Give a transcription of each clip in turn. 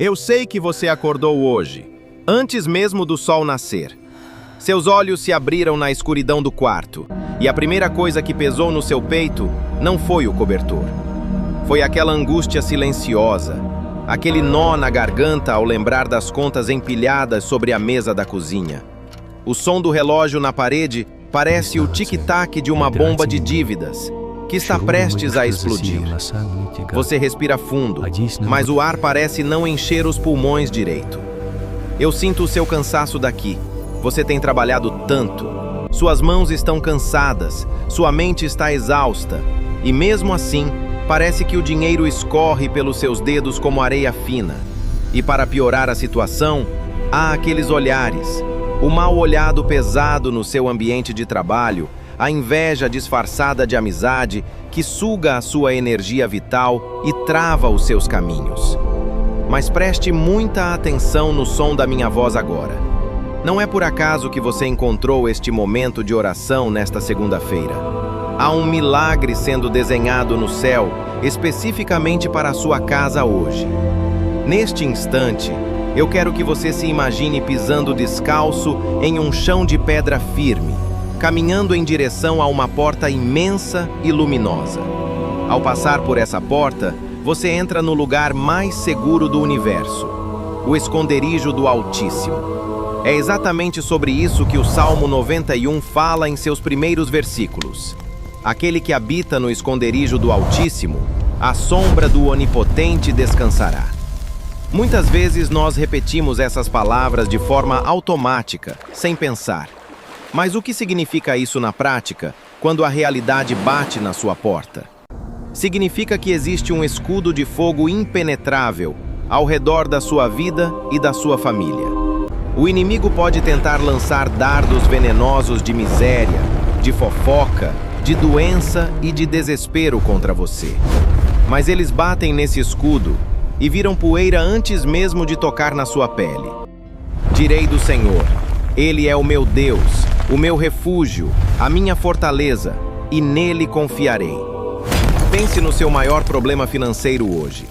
Eu sei que você acordou hoje, antes mesmo do sol nascer. Seus olhos se abriram na escuridão do quarto, e a primeira coisa que pesou no seu peito não foi o cobertor. Foi aquela angústia silenciosa, aquele nó na garganta ao lembrar das contas empilhadas sobre a mesa da cozinha. O som do relógio na parede parece o tic-tac de uma bomba de dívidas, que está prestes a explodir. Você respira fundo, mas o ar parece não encher os pulmões direito. Eu sinto o seu cansaço daqui. Você tem trabalhado tanto. Suas mãos estão cansadas, sua mente está exausta. E mesmo assim, parece que o dinheiro escorre pelos seus dedos como areia fina. E para piorar a situação, há aqueles olhares. O mal olhado pesado no seu ambiente de trabalho, a inveja disfarçada de amizade que suga a sua energia vital e trava os seus caminhos. Mas preste muita atenção no som da minha voz agora. Não é por acaso que você encontrou este momento de oração nesta segunda-feira. Há um milagre sendo desenhado no céu, especificamente para a sua casa hoje. Neste instante, eu quero que você se imagine pisando descalço em um chão de pedra firme, caminhando em direção a uma porta imensa e luminosa. Ao passar por essa porta, você entra no lugar mais seguro do universo, o esconderijo do Altíssimo. É exatamente sobre isso que o Salmo 91 fala em seus primeiros versículos. Aquele que habita no esconderijo do Altíssimo, à sombra do Onipotente descansará. Muitas vezes nós repetimos essas palavras de forma automática, sem pensar. Mas o que significa isso na prática, quando a realidade bate na sua porta? Significa que existe um escudo de fogo impenetrável ao redor da sua vida e da sua família. O inimigo pode tentar lançar dardos venenosos de miséria, de fofoca, de doença e de desespero contra você. Mas eles batem nesse escudo e viram poeira antes mesmo de tocar na sua pele. Direi do Senhor: Ele é o meu Deus, o meu refúgio, a minha fortaleza, e nele confiarei. Pense no seu maior problema financeiro hoje,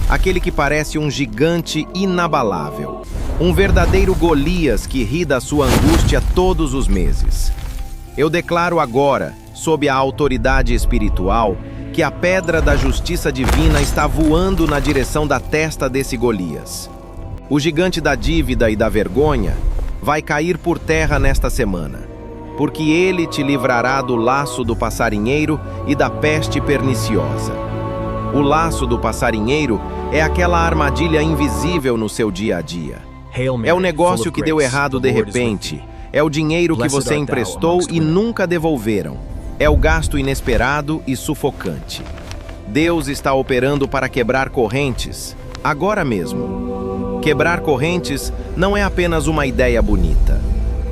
aquele que parece um gigante inabalável, um verdadeiro Golias que ri da sua angústia todos os meses. Eu declaro agora, sob a autoridade espiritual, que a pedra da justiça divina está voando na direção da testa desse Golias. O gigante da dívida e da vergonha vai cair por terra nesta semana, porque ele te livrará do laço do passarinheiro e da peste perniciosa. O laço do passarinheiro é aquela armadilha invisível no seu dia a dia. É o negócio que deu errado de repente. É o dinheiro que você emprestou e nunca devolveram. É o gasto inesperado e sufocante. Deus está operando para quebrar correntes, agora mesmo. Quebrar correntes não é apenas uma ideia bonita.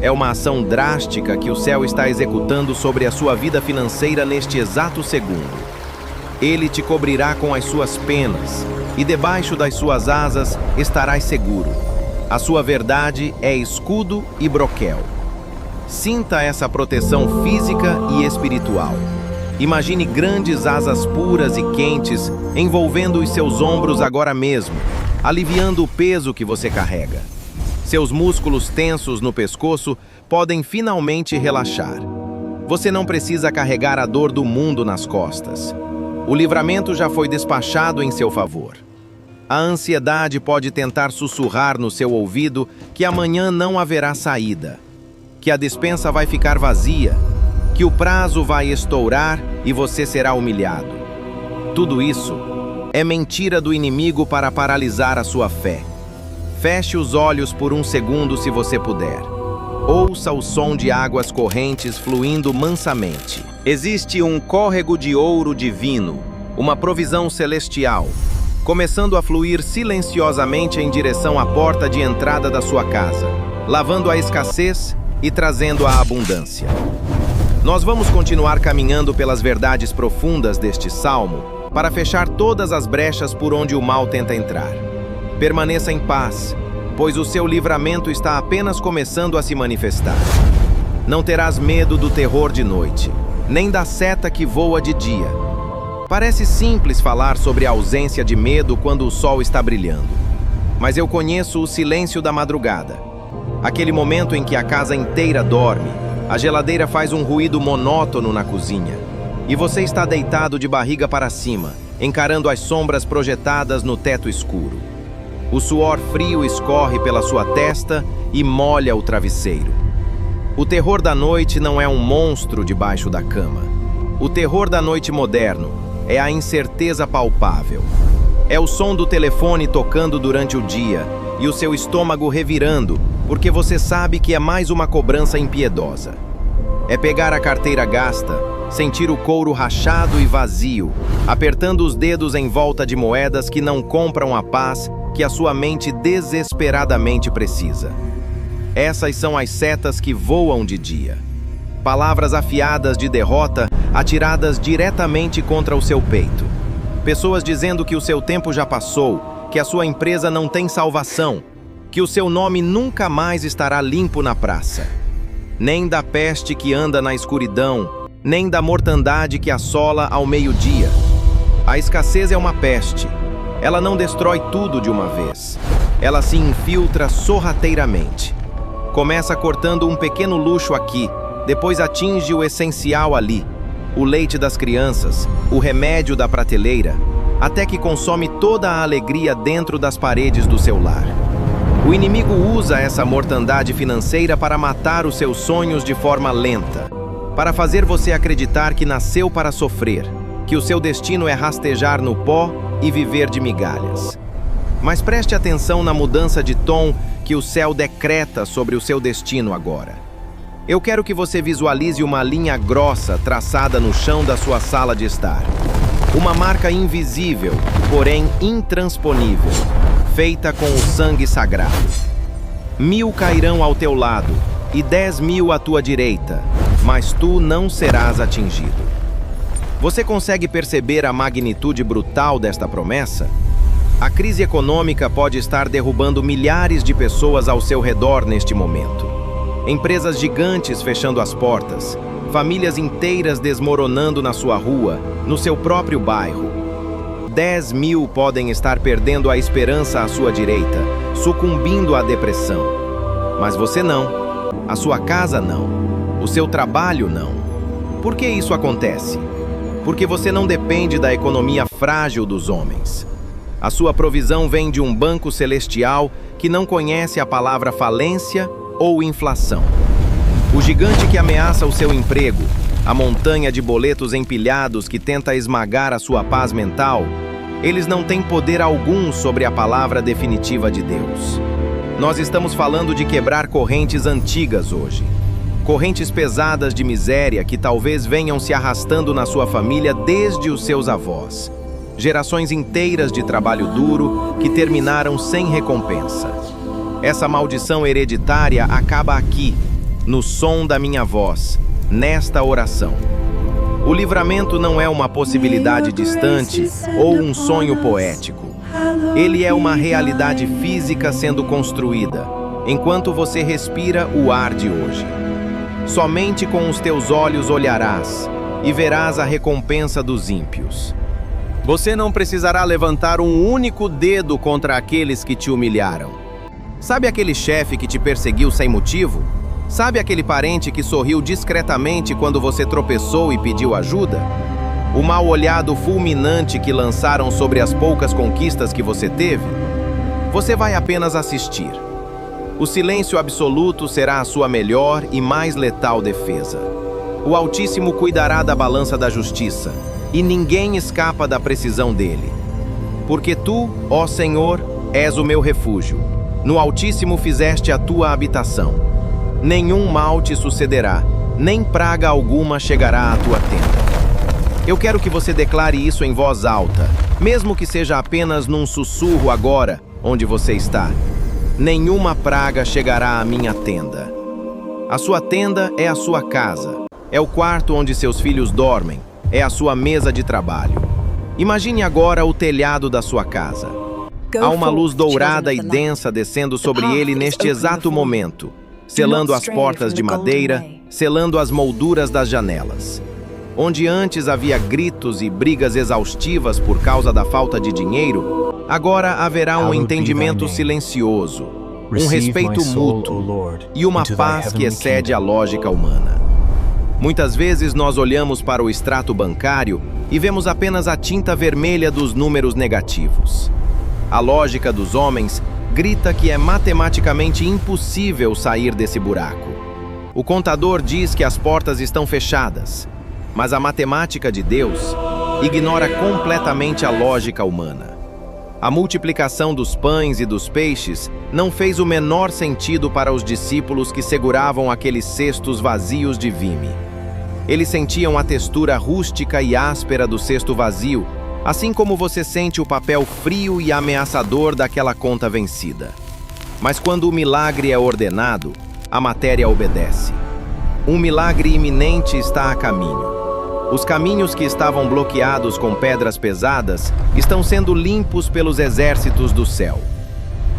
É uma ação drástica que o céu está executando sobre a sua vida financeira neste exato segundo. Ele te cobrirá com as suas penas, e debaixo das suas asas estarás seguro. A sua verdade é escudo e broquel. Sinta essa proteção física e espiritual. Imagine grandes asas puras e quentes envolvendo os seus ombros agora mesmo, aliviando o peso que você carrega. Seus músculos tensos no pescoço podem finalmente relaxar. Você não precisa carregar a dor do mundo nas costas. O livramento já foi despachado em seu favor. A ansiedade pode tentar sussurrar no seu ouvido que amanhã não haverá saída, que a despensa vai ficar vazia, que o prazo vai estourar e você será humilhado. Tudo isso é mentira do inimigo para paralisar a sua fé. Feche os olhos por um segundo se você puder. Ouça o som de águas correntes fluindo mansamente. Existe um córrego de ouro divino, uma provisão celestial, começando a fluir silenciosamente em direção à porta de entrada da sua casa, lavando a escassez e trazendo a abundância. Nós vamos continuar caminhando pelas verdades profundas deste salmo para fechar todas as brechas por onde o mal tenta entrar. Permaneça em paz, pois o seu livramento está apenas começando a se manifestar. Não terás medo do terror de noite, nem da seta que voa de dia. Parece simples falar sobre a ausência de medo quando o sol está brilhando. mas eu conheço o silêncio da madrugada. Aquele momento em que a casa inteira dorme, a geladeira faz um ruído monótono na cozinha, e você está deitado de barriga para cima, encarando as sombras projetadas no teto escuro. O suor frio escorre pela sua testa e molha o travesseiro. O terror da noite não é um monstro debaixo da cama. O terror da noite moderno é a incerteza palpável. É o som do telefone tocando durante o dia e o seu estômago revirando, porque você sabe que é mais uma cobrança impiedosa. É pegar a carteira gasta, sentir o couro rachado e vazio, apertando os dedos em volta de moedas que não compram a paz que a sua mente desesperadamente precisa. Essas são as setas que voam de dia. Palavras afiadas de derrota atiradas diretamente contra o seu peito. Pessoas dizendo que o seu tempo já passou, que a sua empresa não tem salvação, que o seu nome nunca mais estará limpo na praça. Nem da peste que anda na escuridão, nem da mortandade que assola ao meio-dia. A escassez é uma peste. Ela não destrói tudo de uma vez. Ela se infiltra sorrateiramente. Começa cortando um pequeno luxo aqui, depois atinge o essencial ali, o leite das crianças, o remédio da prateleira, até que consome toda a alegria dentro das paredes do seu lar. O inimigo usa essa mortandade financeira para matar os seus sonhos de forma lenta, para fazer você acreditar que nasceu para sofrer, que o seu destino é rastejar no pó e viver de migalhas. Mas preste atenção na mudança de tom que o céu decreta sobre o seu destino agora. Eu quero que você visualize uma linha grossa traçada no chão da sua sala de estar. Uma marca invisível, porém intransponível, feita com o sangue sagrado. 1000 cairão ao teu lado e 10.000 à tua direita, mas tu não serás atingido. Você consegue perceber a magnitude brutal desta promessa? A crise econômica pode estar derrubando milhares de pessoas ao seu redor neste momento. Empresas gigantes fechando as portas, famílias inteiras desmoronando na sua rua, no seu próprio bairro. 10.000 podem estar perdendo a esperança à sua direita, sucumbindo à depressão. Mas você não. A sua casa não. O seu trabalho não. Por que isso acontece? Porque você não depende da economia frágil dos homens. A sua provisão vem de um banco celestial que não conhece a palavra falência ou inflação. O gigante que ameaça o seu emprego, a montanha de boletos empilhados que tenta esmagar a sua paz mental, eles não têm poder algum sobre a palavra definitiva de Deus. Nós estamos falando de quebrar correntes antigas hoje. Correntes pesadas de miséria que talvez venham se arrastando na sua família desde os seus avós. Gerações inteiras de trabalho duro que terminaram sem recompensa. Essa maldição hereditária acaba aqui, no som da minha voz, nesta oração. O livramento não é uma possibilidade distante ou um sonho poético. Ele é uma realidade física sendo construída, enquanto você respira o ar de hoje. Somente com os teus olhos olharás e verás a recompensa dos ímpios. Você não precisará levantar um único dedo contra aqueles que te humilharam. Sabe aquele chefe que te perseguiu sem motivo? Sabe aquele parente que sorriu discretamente quando você tropeçou e pediu ajuda? O mal-olhado fulminante que lançaram sobre as poucas conquistas que você teve? Você vai apenas assistir. O silêncio absoluto será a sua melhor e mais letal defesa. O Altíssimo cuidará da balança da justiça, e ninguém escapa da precisão dele. Porque tu, ó Senhor, és o meu refúgio. No Altíssimo fizeste a tua habitação. Nenhum mal te sucederá, nem praga alguma chegará à tua tenda. Eu quero que você declare isso em voz alta, mesmo que seja apenas num sussurro agora, onde você está. Nenhuma praga chegará à minha tenda. A sua tenda é a sua casa, é o quarto onde seus filhos dormem, é a sua mesa de trabalho. Imagine agora o telhado da sua casa. Há uma luz dourada e densa descendo sobre ele neste exato momento, selando as portas de madeira, selando as molduras das janelas. Onde antes havia gritos e brigas exaustivas por causa da falta de dinheiro, Agora haverá um entendimento silencioso, um respeito mútuo e uma paz que excede a lógica humana. Muitas vezes nós olhamos para o extrato bancário e vemos apenas a tinta vermelha dos números negativos. A lógica dos homens grita que é matematicamente impossível sair desse buraco. O contador diz que as portas estão fechadas, mas a matemática de Deus ignora completamente a lógica humana. A multiplicação dos pães e dos peixes não fez o menor sentido para os discípulos que seguravam aqueles cestos vazios de vime. Eles sentiam a textura rústica e áspera do cesto vazio, assim como você sente o papel frio e ameaçador daquela conta vencida. Mas quando o milagre é ordenado, a matéria obedece. Um milagre iminente está a caminho. Os caminhos que estavam bloqueados com pedras pesadas estão sendo limpos pelos exércitos do céu.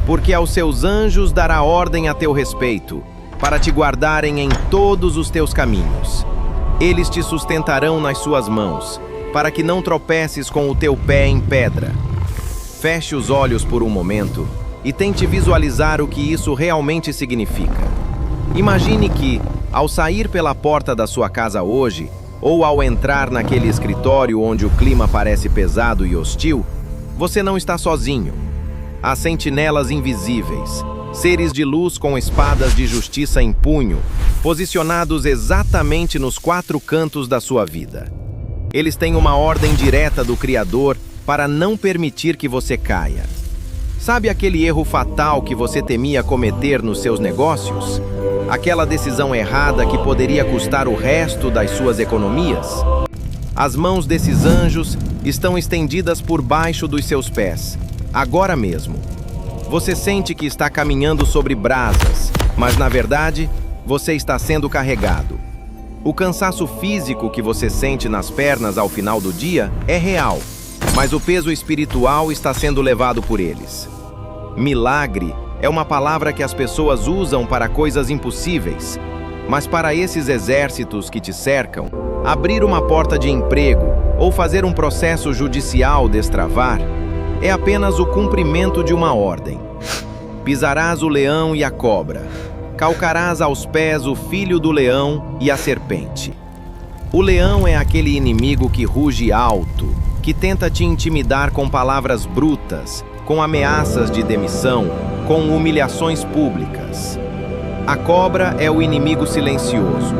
Porque aos seus anjos dará ordem a teu respeito, para te guardarem em todos os teus caminhos. Eles te sustentarão nas suas mãos, para que não tropeces com o teu pé em pedra. Feche os olhos por um momento e tente visualizar o que isso realmente significa. Imagine que, ao sair pela porta da sua casa hoje, ou ao entrar naquele escritório onde o clima parece pesado e hostil, você não está sozinho. Há sentinelas invisíveis, seres de luz com espadas de justiça em punho, posicionados exatamente nos 4 cantos da sua vida. Eles têm uma ordem direta do Criador para não permitir que você caia. Sabe aquele erro fatal que você temia cometer nos seus negócios? Aquela decisão errada que poderia custar o resto das suas economias? As mãos desses anjos estão estendidas por baixo dos seus pés, agora mesmo. Você sente que está caminhando sobre brasas, mas na verdade, você está sendo carregado. O cansaço físico que você sente nas pernas ao final do dia é real, mas o peso espiritual está sendo levado por eles. Milagre é uma palavra que as pessoas usam para coisas impossíveis, mas para esses exércitos que te cercam, abrir uma porta de emprego ou fazer um processo judicial destravar é apenas o cumprimento de uma ordem. Pisarás o leão e a cobra, calcarás aos pés o filho do leão e a serpente. O leão é aquele inimigo que ruge alto, que tenta te intimidar com palavras brutas, com ameaças de demissão, com humilhações públicas. A cobra é o inimigo silencioso,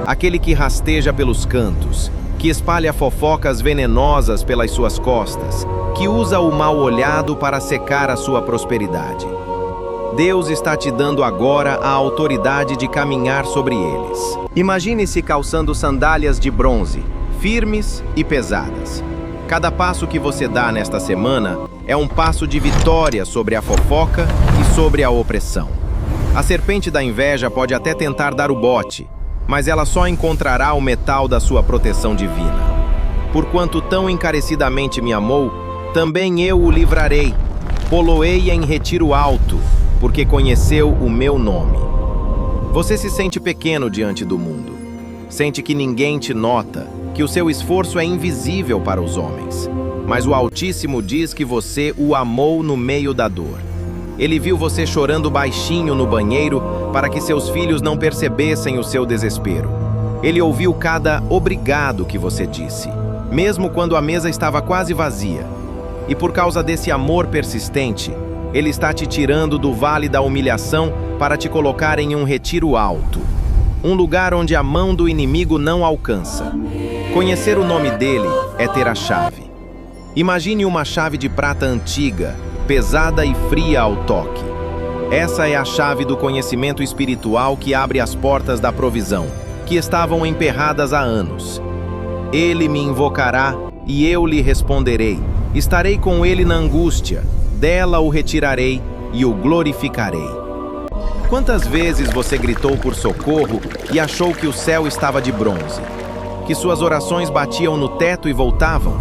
aquele que rasteja pelos cantos, que espalha fofocas venenosas pelas suas costas, que usa o mal-olhado para secar a sua prosperidade. Deus está te dando agora a autoridade de caminhar sobre eles. Imagine-se calçando sandálias de bronze, firmes e pesadas. Cada passo que você dá nesta semana é um passo de vitória sobre a fofoca e sobre a opressão. A serpente da inveja pode até tentar dar o bote, mas ela só encontrará o metal da sua proteção divina. Porquanto tão encarecidamente me amou, também eu o livrarei, pô-lo-ei em retiro alto, porque conheceu o meu nome. Você se sente pequeno diante do mundo. Sente que ninguém te nota, que o seu esforço é invisível para os homens. Mas o Altíssimo diz que você o amou no meio da dor. Ele viu você chorando baixinho no banheiro para que seus filhos não percebessem o seu desespero. Ele ouviu cada obrigado que você disse, mesmo quando a mesa estava quase vazia. E por causa desse amor persistente, Ele está te tirando do vale da humilhação para te colocar em um retiro alto, um lugar onde a mão do inimigo não alcança. Conhecer o nome dele é ter a chave. Imagine uma chave de prata antiga, pesada e fria ao toque. Essa é a chave do conhecimento espiritual que abre as portas da provisão, que estavam emperradas há anos. Ele me invocará e eu lhe responderei. Estarei com ele na angústia, dela o retirarei e o glorificarei. Quantas vezes você gritou por socorro e achou que o céu estava de bronze? Que suas orações batiam no teto e voltavam?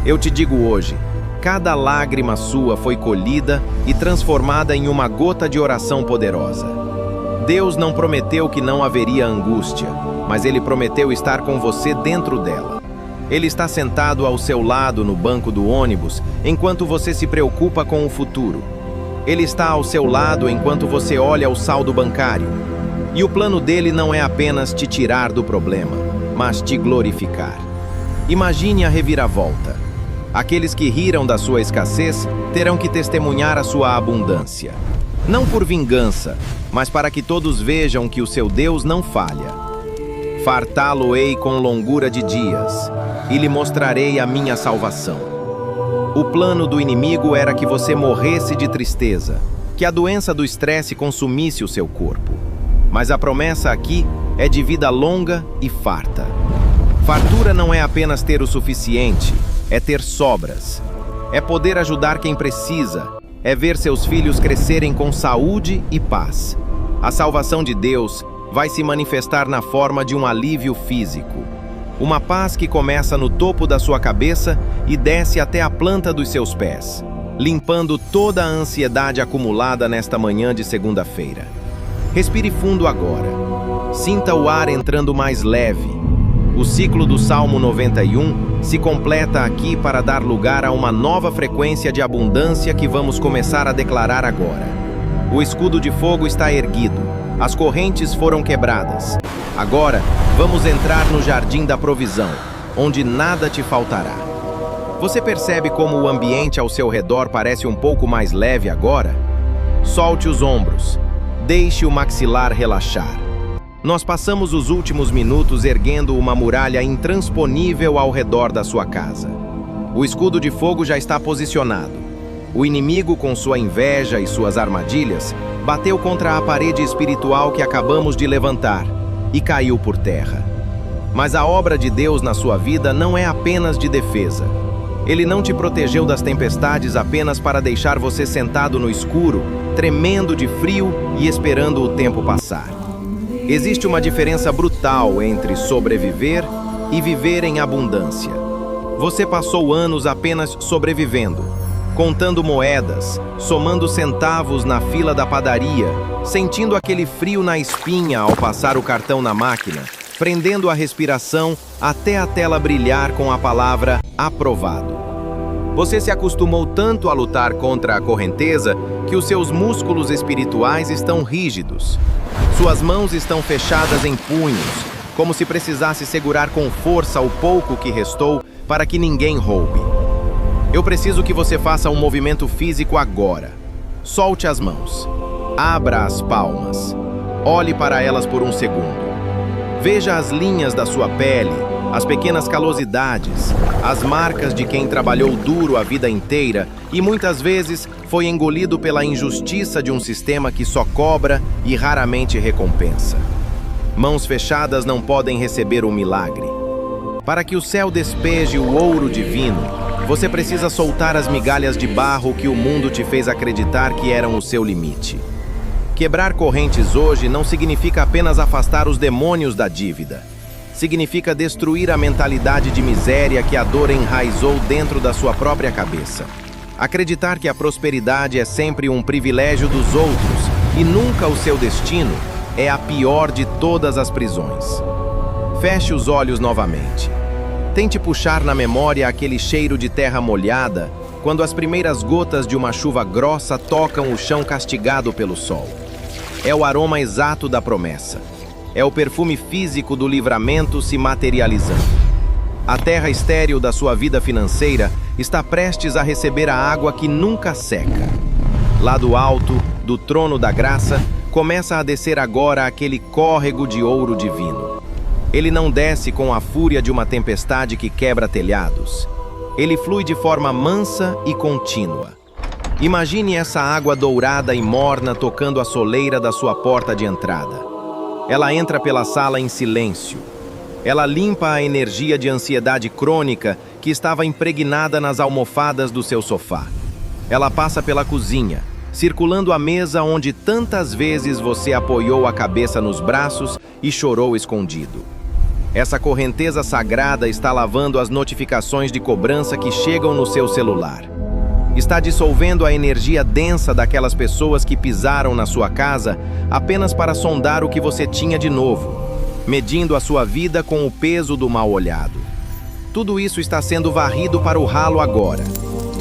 Eu te digo hoje, cada lágrima sua foi colhida e transformada em uma gota de oração poderosa. Deus não prometeu que não haveria angústia, mas Ele prometeu estar com você dentro dela. Ele está sentado ao seu lado no banco do ônibus, enquanto você se preocupa com o futuro. Ele está ao seu lado enquanto você olha o saldo bancário. E o plano dele não é apenas te tirar do problema, mas te glorificar. Imagine a reviravolta. Aqueles que riram da sua escassez terão que testemunhar a sua abundância. Não por vingança, mas para que todos vejam que o seu Deus não falha. Fartá-lo-ei com longura de dias, e lhe mostrarei a minha salvação. O plano do inimigo era que você morresse de tristeza, que a doença do estresse consumisse o seu corpo. Mas a promessa aqui é de vida longa e farta. Fartura não é apenas ter o suficiente, é ter sobras. É poder ajudar quem precisa, é ver seus filhos crescerem com saúde e paz. A salvação de Deus vai se manifestar na forma de um alívio físico. Uma paz que começa no topo da sua cabeça e desce até a planta dos seus pés, limpando toda a ansiedade acumulada nesta manhã de segunda-feira. Respire fundo agora. Sinta o ar entrando mais leve. O ciclo do Salmo 91 se completa aqui para dar lugar a uma nova frequência de abundância que vamos começar a declarar agora. O escudo de fogo está erguido. As correntes foram quebradas. Agora, vamos entrar no jardim da provisão, onde nada te faltará. Você percebe como o ambiente ao seu redor parece um pouco mais leve agora? Solte os ombros. Deixe o maxilar relaxar. Nós passamos os últimos minutos erguendo uma muralha intransponível ao redor da sua casa. O escudo de fogo já está posicionado. O inimigo, com sua inveja e suas armadilhas, bateu contra a parede espiritual que acabamos de levantar e caiu por terra. Mas a obra de Deus na sua vida não é apenas de defesa. Ele não te protegeu das tempestades apenas para deixar você sentado no escuro, tremendo de frio e esperando o tempo passar. Existe uma diferença brutal entre sobreviver e viver em abundância. Você passou anos apenas sobrevivendo, contando moedas, somando centavos na fila da padaria, sentindo aquele frio na espinha ao passar o cartão na máquina, prendendo a respiração até a tela brilhar com a palavra aprovado. Você se acostumou tanto a lutar contra a correnteza que os seus músculos espirituais estão rígidos. Suas mãos estão fechadas em punhos, como se precisasse segurar com força o pouco que restou para que ninguém roube. Eu preciso que você faça um movimento físico agora. Solte as mãos. Abra as palmas. Olhe para elas por um segundo. Veja as linhas da sua pele, as pequenas calosidades, as marcas de quem trabalhou duro a vida inteira e muitas vezes foi engolido pela injustiça de um sistema que só cobra e raramente recompensa. Mãos fechadas não podem receber um milagre. Para que o céu despeje o ouro divino, você precisa soltar as migalhas de barro que o mundo te fez acreditar que eram o seu limite. Quebrar correntes hoje não significa apenas afastar os demônios da dívida. Significa destruir a mentalidade de miséria que a dor enraizou dentro da sua própria cabeça. Acreditar que a prosperidade é sempre um privilégio dos outros e nunca o seu destino é a pior de todas as prisões. Feche os olhos novamente. Tente puxar na memória aquele cheiro de terra molhada quando as primeiras gotas de uma chuva grossa tocam o chão castigado pelo sol. É o aroma exato da promessa. É o perfume físico do livramento se materializando. A terra estéril da sua vida financeira está prestes a receber a água que nunca seca. Lá do alto, do trono da graça, começa a descer agora aquele córrego de ouro divino. Ele não desce com a fúria de uma tempestade que quebra telhados. Ele flui de forma mansa e contínua. Imagine essa água dourada e morna tocando a soleira da sua porta de entrada. Ela entra pela sala em silêncio. Ela limpa a energia de ansiedade crônica que estava impregnada nas almofadas do seu sofá. Ela passa pela cozinha, circulando a mesa onde tantas vezes você apoiou a cabeça nos braços e chorou escondido. Essa correnteza sagrada está lavando as notificações de cobrança que chegam no seu celular. Está dissolvendo a energia densa daquelas pessoas que pisaram na sua casa apenas para sondar o que você tinha de novo, medindo a sua vida com o peso do mal olhado. Tudo isso está sendo varrido para o ralo agora.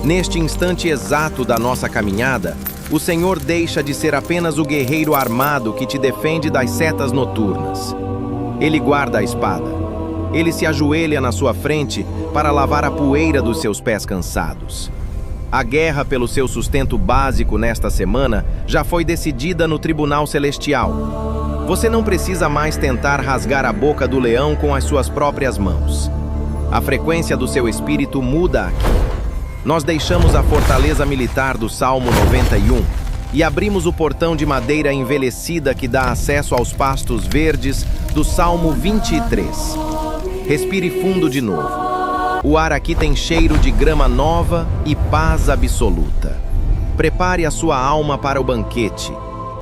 Neste instante exato da nossa caminhada, o Senhor deixa de ser apenas o guerreiro armado que te defende das setas noturnas. Ele guarda a espada. Ele se ajoelha na sua frente para lavar a poeira dos seus pés cansados. A guerra pelo seu sustento básico nesta semana já foi decidida no Tribunal Celestial. Você não precisa mais tentar rasgar a boca do leão com as suas próprias mãos. A frequência do seu espírito muda aqui. Nós deixamos a fortaleza militar do Salmo 91 e abrimos o portão de madeira envelhecida que dá acesso aos pastos verdes do Salmo 23. Respire fundo de novo. O ar aqui tem cheiro de grama nova e paz absoluta. Prepare a sua alma para o banquete,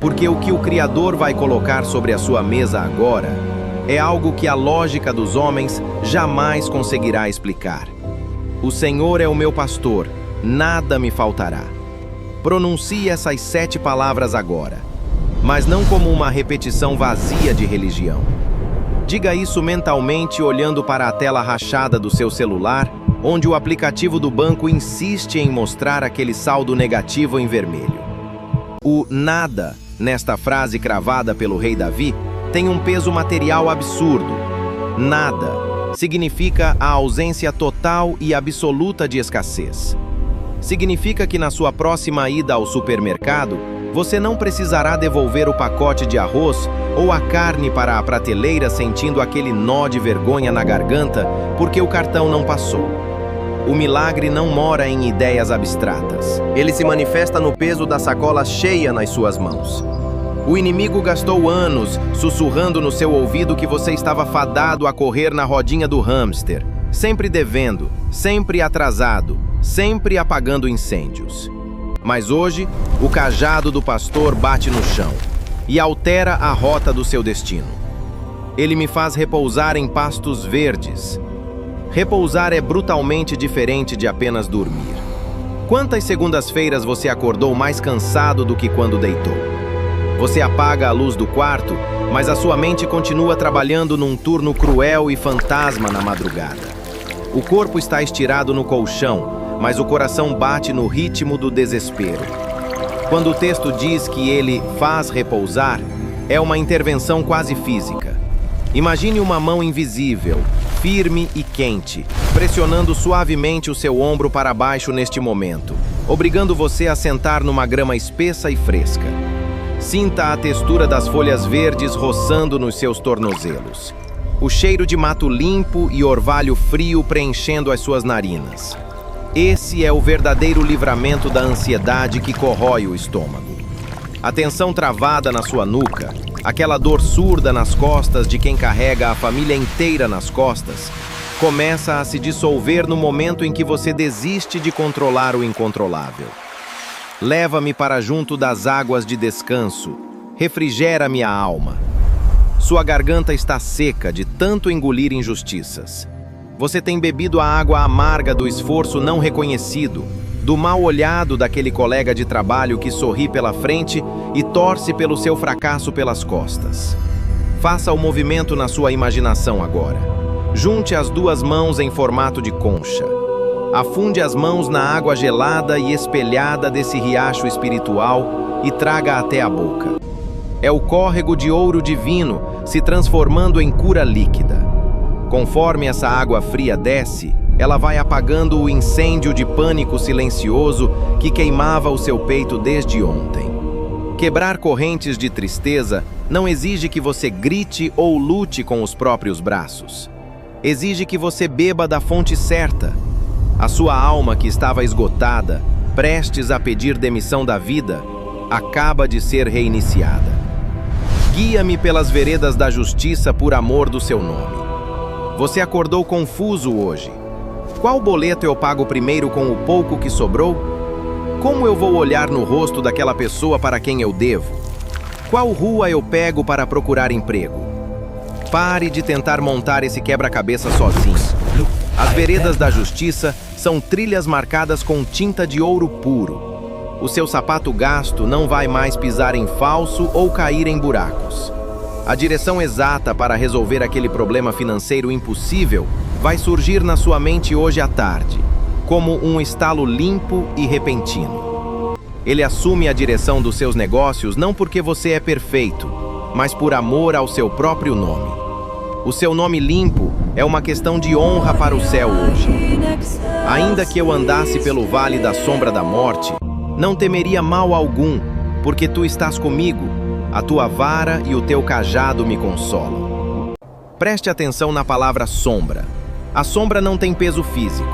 porque o que o Criador vai colocar sobre a sua mesa agora é algo que a lógica dos homens jamais conseguirá explicar. O Senhor é o meu pastor, nada me faltará. Pronuncie essas 7 palavras agora, mas não como uma repetição vazia de religião. Diga isso mentalmente olhando para a tela rachada do seu celular, onde o aplicativo do banco insiste em mostrar aquele saldo negativo em vermelho. O nada, nesta frase cravada pelo rei Davi, tem um peso material absurdo. Nada significa a ausência total e absoluta de escassez. Significa que na sua próxima ida ao supermercado, você não precisará devolver o pacote de arroz ou a carne para a prateleira sentindo aquele nó de vergonha na garganta porque o cartão não passou. O milagre não mora em ideias abstratas. Ele se manifesta no peso da sacola cheia nas suas mãos. O inimigo gastou anos sussurrando no seu ouvido que você estava fadado a correr na rodinha do hamster, sempre devendo, sempre atrasado, sempre apagando incêndios. Mas hoje, o cajado do pastor bate no chão e altera a rota do seu destino. Ele me faz repousar em pastos verdes. Repousar é brutalmente diferente de apenas dormir. Quantas segundas-feiras você acordou mais cansado do que quando deitou? Você apaga a luz do quarto, mas a sua mente continua trabalhando num turno cruel e fantasma na madrugada. O corpo está estirado no colchão, mas o coração bate no ritmo do desespero. Quando o texto diz que ele faz repousar, é uma intervenção quase física. Imagine uma mão invisível, firme e quente, pressionando suavemente o seu ombro para baixo neste momento, obrigando você a sentar numa grama espessa e fresca. Sinta a textura das folhas verdes roçando nos seus tornozelos. O cheiro de mato limpo e orvalho frio preenchendo as suas narinas. Esse é o verdadeiro livramento da ansiedade que corrói o estômago. A tensão travada na sua nuca, aquela dor surda nas costas de quem carrega a família inteira nas costas, começa a se dissolver no momento em que você desiste de controlar o incontrolável. Leva-me para junto das águas de descanso, refrigera minha alma. Sua garganta está seca de tanto engolir injustiças. Você tem bebido a água amarga do esforço não reconhecido, do mal olhado daquele colega de trabalho que sorri pela frente e torce pelo seu fracasso pelas costas. Faça o movimento na sua imaginação agora. Junte as 2 mãos em formato de concha. Afunde as mãos na água gelada e espelhada desse riacho espiritual e traga até a boca. É o córrego de ouro divino se transformando em cura líquida. Conforme essa água fria desce, ela vai apagando o incêndio de pânico silencioso que queimava o seu peito desde ontem. Quebrar correntes de tristeza não exige que você grite ou lute com os próprios braços. Exige que você beba da fonte certa. A sua alma que estava esgotada, prestes a pedir demissão da vida, acaba de ser reiniciada. Guia-me pelas veredas da justiça por amor do seu nome. Você acordou confuso hoje. Qual boleto eu pago primeiro com o pouco que sobrou? Como eu vou olhar no rosto daquela pessoa para quem eu devo? Qual rua eu pego para procurar emprego? Pare de tentar montar esse quebra-cabeça sozinho. As veredas da justiça são trilhas marcadas com tinta de ouro puro. O seu sapato gasto não vai mais pisar em falso ou cair em buracos. A direção exata para resolver aquele problema financeiro impossível vai surgir na sua mente hoje à tarde, como um estalo limpo e repentino. Ele assume a direção dos seus negócios não porque você é perfeito, mas por amor ao seu próprio nome. O seu nome limpo é uma questão de honra para o céu hoje. Ainda que eu andasse pelo vale da sombra da morte, não temeria mal algum, porque tu estás comigo, a tua vara e o teu cajado me consolam. Preste atenção na palavra sombra. A sombra não tem peso físico.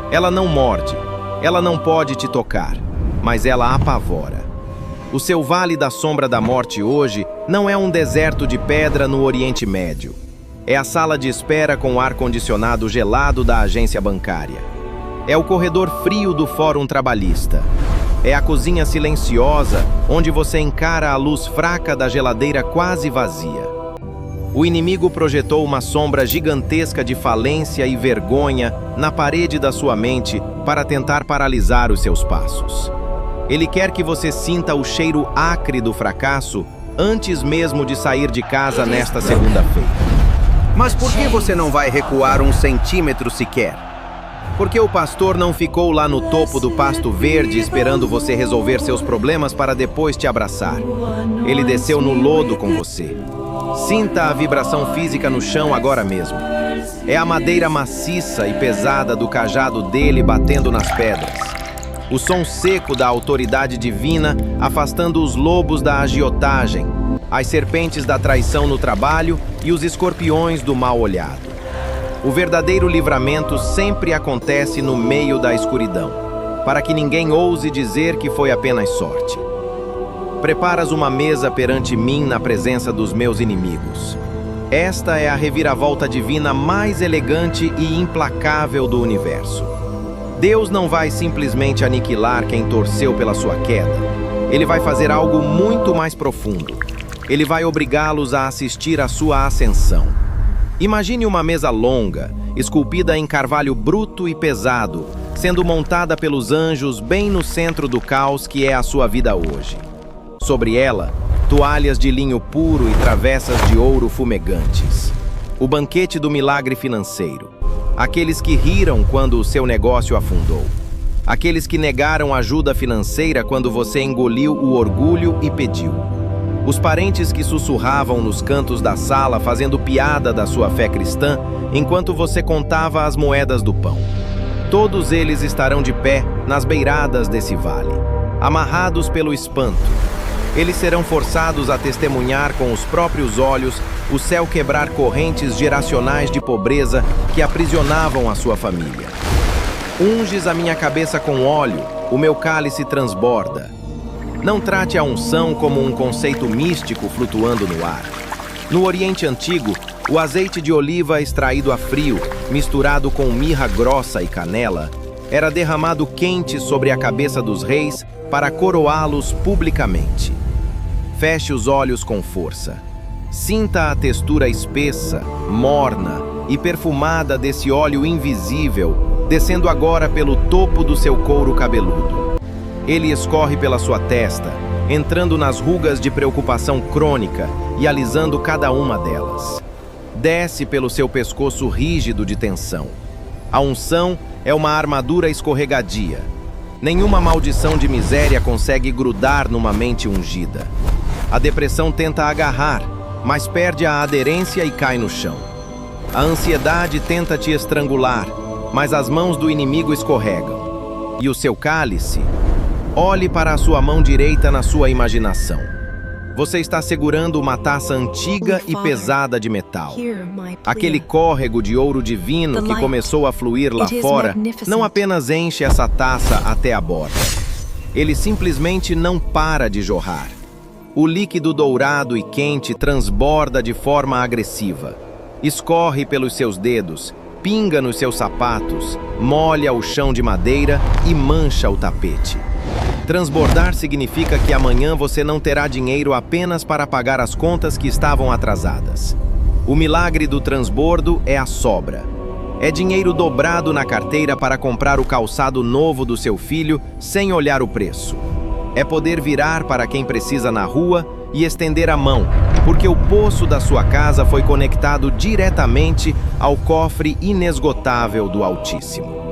Ela não morde, ela não pode te tocar, mas ela apavora. O seu vale da sombra da morte hoje não é um deserto de pedra no Oriente Médio. É a sala de espera com o ar-condicionado gelado da agência bancária. É o corredor frio do Fórum Trabalhista. É a cozinha silenciosa, onde você encara a luz fraca da geladeira quase vazia. O inimigo projetou uma sombra gigantesca de falência e vergonha na parede da sua mente para tentar paralisar os seus passos. Ele quer que você sinta o cheiro acre do fracasso antes mesmo de sair de casa nesta segunda-feira. Mas por que você não vai recuar 1 centímetro sequer? Porque o pastor não ficou lá no topo do pasto verde esperando você resolver seus problemas para depois te abraçar. Ele desceu no lodo com você. Sinta a vibração física no chão agora mesmo. É a madeira maciça e pesada do cajado dele batendo nas pedras. O som seco da autoridade divina afastando os lobos da agiotagem, as serpentes da traição no trabalho e os escorpiões do mal olhado. O verdadeiro livramento sempre acontece no meio da escuridão, para que ninguém ouse dizer que foi apenas sorte. Preparas uma mesa perante mim na presença dos meus inimigos. Esta é a reviravolta divina mais elegante e implacável do universo. Deus não vai simplesmente aniquilar quem torceu pela sua queda. Ele vai fazer algo muito mais profundo. Ele vai obrigá-los a assistir à sua ascensão. Imagine uma mesa longa, esculpida em carvalho bruto e pesado, sendo montada pelos anjos bem no centro do caos que é a sua vida hoje. Sobre ela, toalhas de linho puro e travessas de ouro fumegantes. O banquete do milagre financeiro. Aqueles que riram quando o seu negócio afundou. Aqueles que negaram ajuda financeira quando você engoliu o orgulho e pediu. Os parentes que sussurravam nos cantos da sala fazendo piada da sua fé cristã enquanto você contava as moedas do pão. Todos eles estarão de pé nas beiradas desse vale, amarrados pelo espanto. Eles serão forçados a testemunhar com os próprios olhos o céu quebrar correntes geracionais de pobreza que aprisionavam a sua família. Unges a minha cabeça com óleo, o meu cálice transborda. Não trate a unção como um conceito místico flutuando no ar. No Oriente Antigo, o azeite de oliva extraído a frio, misturado com mirra grossa e canela, era derramado quente sobre a cabeça dos reis para coroá-los publicamente. Feche os olhos com força. Sinta a textura espessa, morna e perfumada desse óleo invisível, descendo agora pelo topo do seu couro cabeludo. Ele escorre pela sua testa, entrando nas rugas de preocupação crônica e alisando cada uma delas. Desce pelo seu pescoço rígido de tensão. A unção é uma armadura escorregadia. Nenhuma maldição de miséria consegue grudar numa mente ungida. A depressão tenta agarrar, mas perde a aderência e cai no chão. A ansiedade tenta te estrangular, mas as mãos do inimigo escorregam. E o seu cálice? Olhe para a sua mão direita na sua imaginação. Você está segurando uma taça antiga e pesada de metal. Aquele córrego de ouro divino que começou a fluir lá fora não apenas enche essa taça até a borda. Ele simplesmente não para de jorrar. O líquido dourado e quente transborda de forma agressiva. Escorre pelos seus dedos, pinga nos seus sapatos, molha o chão de madeira e mancha o tapete. Transbordar significa que amanhã você não terá dinheiro apenas para pagar as contas que estavam atrasadas. O milagre do transbordo é a sobra. É dinheiro dobrado na carteira para comprar o calçado novo do seu filho sem olhar o preço. É poder virar para quem precisa na rua e estender a mão, porque o poço da sua casa foi conectado diretamente ao cofre inesgotável do Altíssimo.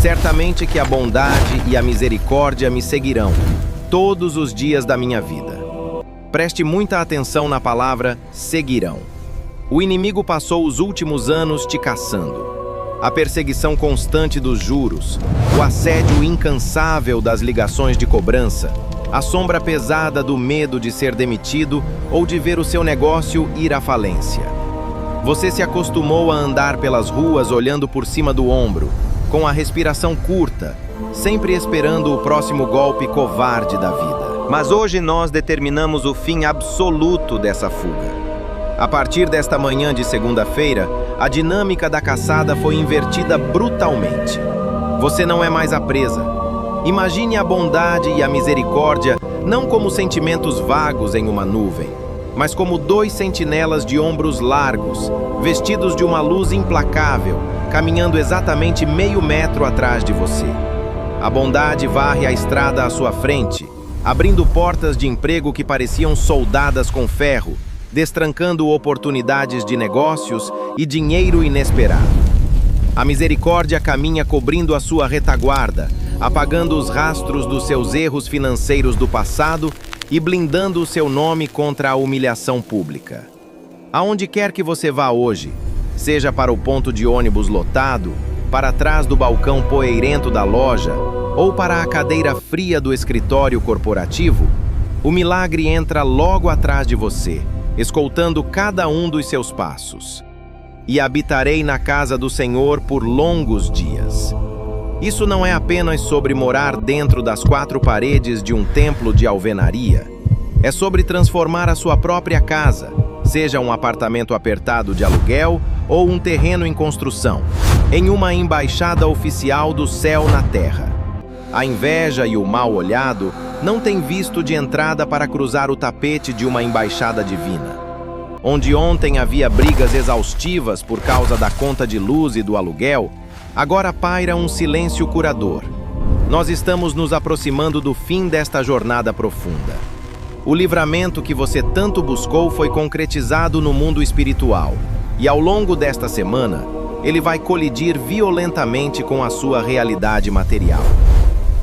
Certamente que a bondade e a misericórdia me seguirão todos os dias da minha vida. Preste muita atenção na palavra seguirão. O inimigo passou os últimos anos te caçando. A perseguição constante dos juros, o assédio incansável das ligações de cobrança, a sombra pesada do medo de ser demitido ou de ver o seu negócio ir à falência. Você se acostumou a andar pelas ruas olhando por cima do ombro, com a respiração curta, sempre esperando o próximo golpe covarde da vida. Mas hoje nós determinamos o fim absoluto dessa fuga. A partir desta manhã de segunda-feira, a dinâmica da caçada foi invertida brutalmente. Você não é mais a presa. Imagine a bondade e a misericórdia não como sentimentos vagos em uma nuvem, mas como dois sentinelas de ombros largos, vestidos de uma luz implacável, caminhando exatamente meio metro atrás de você. A bondade varre a estrada à sua frente, abrindo portas de emprego que pareciam soldadas com ferro, destrancando oportunidades de negócios e dinheiro inesperado. A misericórdia caminha cobrindo a sua retaguarda, apagando os rastros dos seus erros financeiros do passado e blindando o seu nome contra a humilhação pública. Aonde quer que você vá hoje, seja para o ponto de ônibus lotado, para trás do balcão poeirento da loja ou para a cadeira fria do escritório corporativo, o milagre entra logo atrás de você, escoltando cada um dos seus passos. E habitarei na casa do Senhor por longos dias. Isso não é apenas sobre morar dentro das quatro paredes de um templo de alvenaria. É sobre transformar a sua própria casa, seja um apartamento apertado de aluguel ou um terreno em construção, em uma embaixada oficial do céu na terra. A inveja e o mal-olhado não têm visto de entrada para cruzar o tapete de uma embaixada divina. Onde ontem havia brigas exaustivas por causa da conta de luz e do aluguel, agora paira um silêncio curador. Nós estamos nos aproximando do fim desta jornada profunda. O livramento que você tanto buscou foi concretizado no mundo espiritual, e ao longo desta semana, ele vai colidir violentamente com a sua realidade material.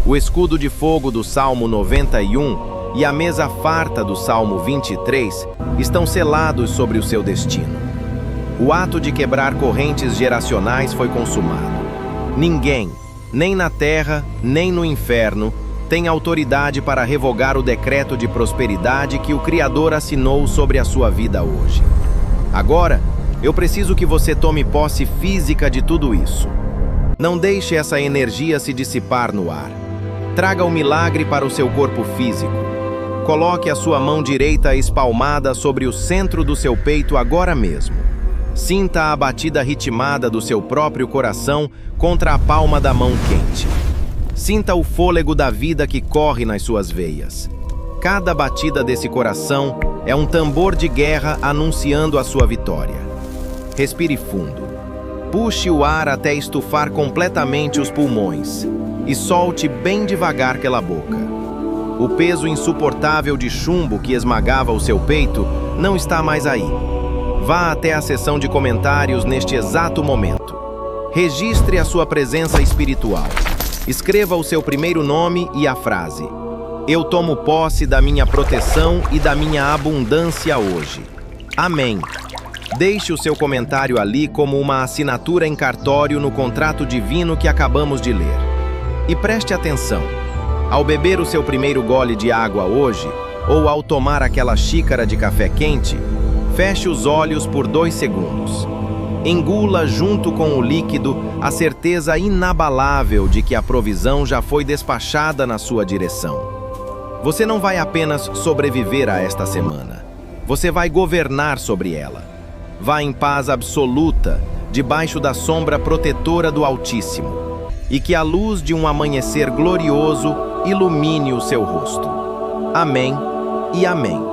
O escudo de fogo do Salmo 91 e a mesa farta do Salmo 23 estão selados sobre o seu destino. O ato de quebrar correntes geracionais foi consumado. Ninguém, nem na terra, nem no inferno, tem autoridade para revogar o decreto de prosperidade que o Criador assinou sobre a sua vida hoje. Agora, eu preciso que você tome posse física de tudo isso. Não deixe essa energia se dissipar no ar. Traga o milagre para o seu corpo físico. Coloque a sua mão direita espalmada sobre o centro do seu peito agora mesmo. Sinta a batida ritmada do seu próprio coração contra a palma da mão quente. Sinta o fôlego da vida que corre nas suas veias. Cada batida desse coração é um tambor de guerra anunciando a sua vitória. Respire fundo. Puxe o ar até estufar completamente os pulmões e solte bem devagar pela boca. O peso insuportável de chumbo que esmagava o seu peito não está mais aí. Vá até a seção de comentários neste exato momento. Registre a sua presença espiritual. Escreva o seu primeiro nome e a frase: Eu tomo posse da minha proteção e da minha abundância hoje. Amém. Deixe o seu comentário ali como uma assinatura em cartório no contrato divino que acabamos de ler. E preste atenção. Ao beber o seu primeiro gole de água hoje, ou ao tomar aquela xícara de café quente, feche os olhos por 2 segundos. Engula junto com o líquido a certeza inabalável de que a provisão já foi despachada na sua direção. Você não vai apenas sobreviver a esta semana. Você vai governar sobre ela. Vá em paz absoluta, debaixo da sombra protetora do Altíssimo, e que a luz de um amanhecer glorioso ilumine o seu rosto. Amém e amém.